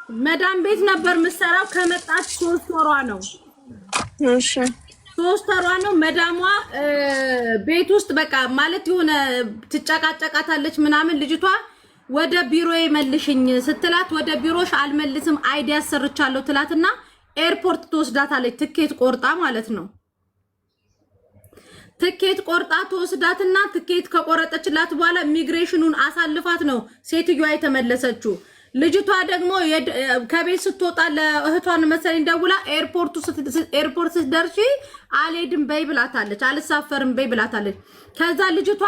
መዳም ቤት ነበር ምሰራው ከመጣች 3 ወሯ ነው። እሺ 3 ወሯ ነው። መዳሟ ቤት ውስጥ በቃ ማለት የሆነ ትጨቃጨቃታለች ምናምን ልጅቷ ወደ ቢሮ ይመልሽኝ ስትላት ወደ ቢሮሽ አልመልስም አይዲ ያሰርቻለሁ ትላትና ኤርፖርት ትወስዳታለች። ትኬት ቆርጣ ማለት ነው። ትኬት ቆርጣ ትወስዳትና ትኬት ከቆረጠችላት በኋላ ኢሚግሬሽኑን አሳልፋት ነው ሴትዮዋ የተመለሰችው። ልጅቷ ደግሞ ከቤት ስትወጣ ለእህቷን መሰለኝ ደውላ ኤርፖርት ስትደርሺ አልሄድም በይ ብላታለች፣ አልሳፈርም በይ ብላታለች። ከዛ ልጅቷ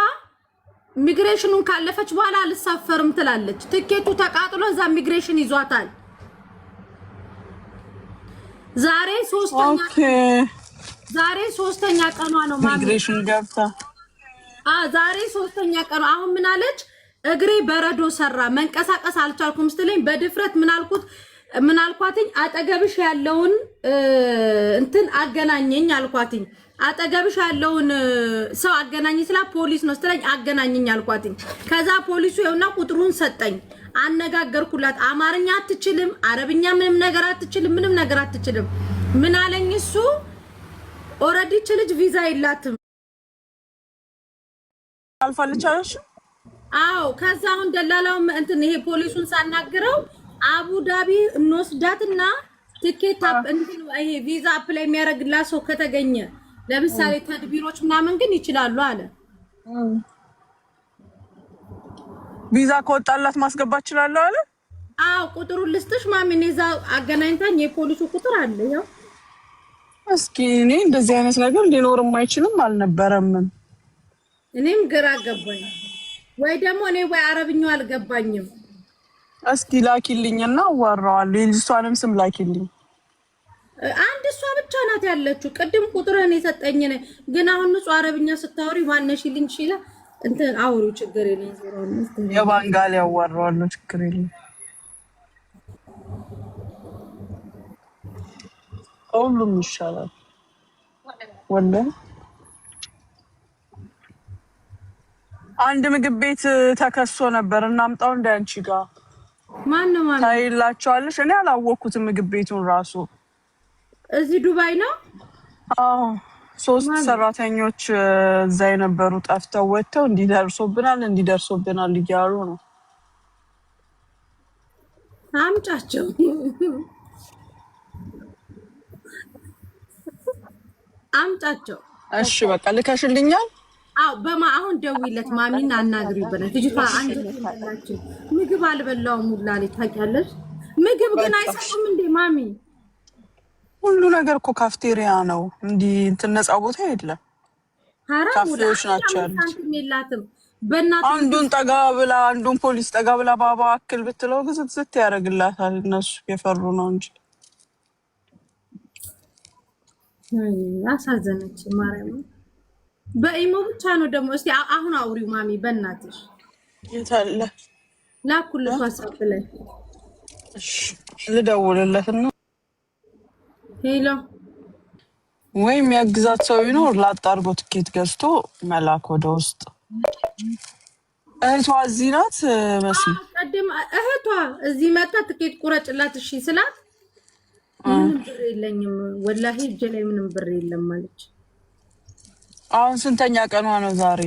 ኢሚግሬሽኑን ካለፈች በኋላ አልሳፈርም ትላለች። ትኬቱ ተቃጥሎ እዛ ኢሚግሬሽን ይዟታል። ዛሬ ሶስተኛ ቀኗ ነው ማለት ኢሚግሬሽን ገብታ ዛሬ ሶስተኛ ቀኗ። አሁን ምን አለች? እግሬ በረዶ ሰራ መንቀሳቀስ አልቻልኩም ስትለኝ በድፍረት ምን አልኳትኝ? አጠገብሽ ያለውን እንትን አገናኘኝ አልኳትኝ። አጠገብሽ ያለውን ሰው አገናኝ ስላ ፖሊስ ነው ስትለኝ አገናኘኝ አልኳትኝ። ከዛ ፖሊሱ ይኸውና ቁጥሩን ሰጠኝ። አነጋገርኩላት። አማርኛ አትችልም፣ አረብኛ ምንም ነገር አትችልም። ምን አለኝ እሱ ኦሬዲ ልጅ ቪዛ የላትም አልፈልቻለሽ። አዎ ከዛ አሁን ደላላው እንትን ይሄ ፖሊሱን ሳናግረው አቡዳቢ እንወስዳትና ትኬት እንትን ይሄ ቪዛ አፕላይ የሚያደርግላት ሰው ከተገኘ ለምሳሌ ተድቢሮች ምናምን ግን ይችላሉ አለ። ቪዛ ከወጣላት ማስገባት ይችላል አለ። አዎ ቁጥሩን ልስጥሽ ማሚኔ እዛ አገናኝታኝ የፖሊሱ ቁጥር አለ። ያው እስኪ እኔ እንደዚህ አይነት ነገር ሊኖርም አይችልም አልነበረም። እኔም ግራ ገባኝ። ወይ ደግሞ እኔ ወይ አረብኛው አልገባኝም። እስኪ ላኪልኝና አዋራዋለሁ። የልጅቷንም ስም ላኪልኝ። አንድ እሷ ብቻ ናት ያለችው። ቅድም ቁጥርን የሰጠኝ ነው ግን አሁን ንጹህ አረብኛ ስታወሪ ማነሽልኝ ይላ እንትን አውሪው ችግር የለም። የባንጋሊ አዋራዋለሁ ችግር የለም። ሁሉም ይሻላል ወላሂ። አንድ ምግብ ቤት ተከሶ ነበር እናምጣው እንደ አንቺ ጋር ማን ነው ማለት ታይላችኋለሽ? እኔ አላወኩትም ምግብ ቤቱን ራሱ እዚህ ዱባይ ነው። አዎ 3 ሰራተኞች እዛ የነበሩ ጠፍተው ወጥተው እንዲደርሶብናል እያሉ ነው። አምጫቸው አምጫቸው። እሺ በቃ ልከሽልኛል። አው አሁን ደውይለት ማሚና አናግሪ በላት። ልጅቷ አንቺ ምግብ አልበላውም ሙላ ላይ ታውቂያለሽ። ምግብ ግን አይሰጡም እንዴ ማሚ? ሁሉ ነገር እኮ ካፍቴሪያ ነው እንዴ እንትን ነፃ ቦታ የለም። ካፌዎች ናቸው ያሉት። አንዱን ጠጋ ብላ አንዱን ፖሊስ ጠጋ ብላ ባባ አክል ብትለው ግዝት ያደርግላታል። እነሱ የፈሩ ነው እንጂ አሳዘነች ማርያም። በኢሞ ብቻ ነው ደግሞ። እስቲ አሁን አውሪው ማሚ በእናትሽ። የታለ ላኩልሽ ዋትስአፕ ላይ። እሺ ልደውልለትና ሄሎ ወይ የሚያግዛት ሰው ቢኖር ላጣርጎ ትኬት ገዝቶ መላክ ወደ ውስጥ። እህቷ እዚህ ናት መስል ቀደም እህቷ እዚህ መጣ ትኬት ቁረጭላት እሺ ስላት ምንም ብር የለኝም ወላሂ እጄ ላይ ምንም ብር የለም ማለች። አሁን ስንተኛ ቀኗ ነው ዛሬ?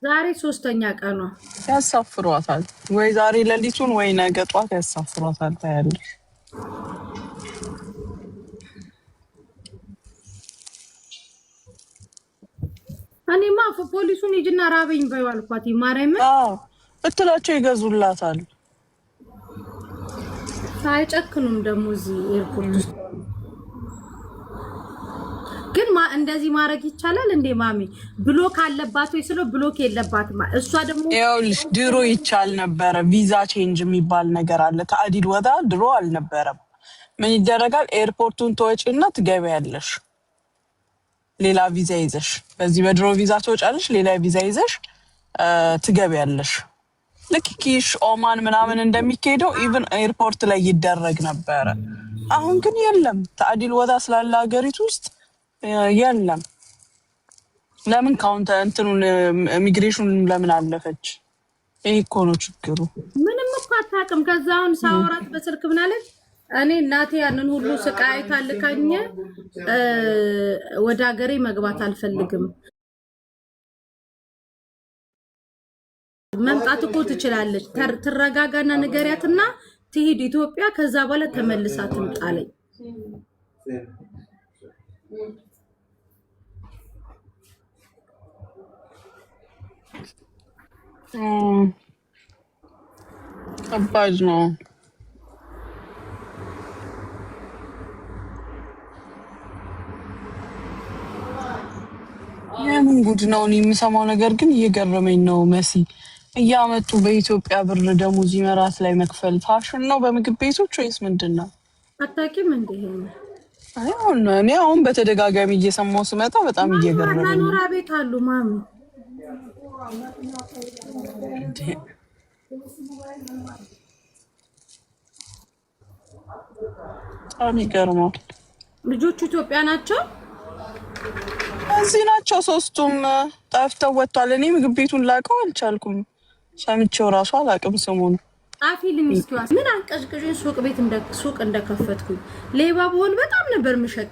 ዛሬ 3ኛ ቀኗ። ያሳፍሯታል ወይ ዛሬ ሌሊቱን ወይ ነገ ጧት ያሳፍሯታል። ታያለሽ እኔማ ፖሊሱን ሂጂና ራበኝ በይው አልኳት። ማርያም እትላቸው ይገዙላታል። ሳይጨክኑም ደግሞ እዚህ ኤርፖርት ውስጥ ግን እንደዚህ ማድረግ ይቻላል እንዴ ማሚ? ብሎክ አለባት ወይ ስለው ብሎክ የለባትም። እሷ ደግሞ ይኸውልሽ ድሮ ይቻል ነበረ። ቪዛ ቼንጅ የሚባል ነገር አለ። ከአዲድ ወጣ ድሮ አልነበረም። ምን ይደረጋል? ኤርፖርቱን ተወጪና ትገቢያለሽ ሌላ ቪዛ ይዘሽ። በዚህ በድሮ ቪዛ ትወጫለሽ፣ ሌላ ቪዛ ይዘሽ ትገቢያለሽ። ልክ ኪሽ ኦማን ምናምን እንደሚካሄደው ኢቭን ኤርፖርት ላይ ይደረግ ነበረ። አሁን ግን የለም። ተአዲል ወጣ ስላለ ሀገሪቱ ውስጥ የለም። ለምን ካውንተ እንትኑን ኢሚግሬሽኑን ለምን አለፈች? ይሄ እኮ ነው ችግሩ። ምንም እኮ አታውቅም። ከዛውን ሳወራት በስልክ ምን አለች? እኔ እናቴ ያንን ሁሉ ስቃይ ታልካኝ ወደ ሀገሬ መግባት አልፈልግም። መምጣት እኮ ትችላለች። ትረጋጋና ንገሪያትና ትሂድ ኢትዮጵያ። ከዛ በኋላ ተመልሳ ትምጣለኝ። ከባድ ነው። የምን ጉድ ነው? እኔ የምሰማው ነገር ግን እየገረመኝ ነው። መሲ እያመጡ በኢትዮጵያ ብር ደሞዝ ይመራት ላይ መክፈል ፋሽን ነው በምግብ ቤቶች ወይስ ምንድን ነው? አታውቂም እንዴ? እኔ አሁን በተደጋጋሚ እየሰማው ስመጣ በጣም እየገረመኝ ነው። መኖሪያ ቤት አሉ ማሚ። በጣም ይገርማል። ልጆቹ ኢትዮጵያ ናቸው? እዚህ ናቸው። ሶስቱም ጠፍተው ወጥቷል። እኔ ምግብ ቤቱን ላውቀው አልቻልኩም። ሰምቼው ራሱ አላውቅም ስሙን። ጻፊልኝ እስኪ ምን አንቀሽቅሽኝ ሱቅ እንደከፈትኩኝ ሌባ ብሆን በጣም ነበር ምሸቅ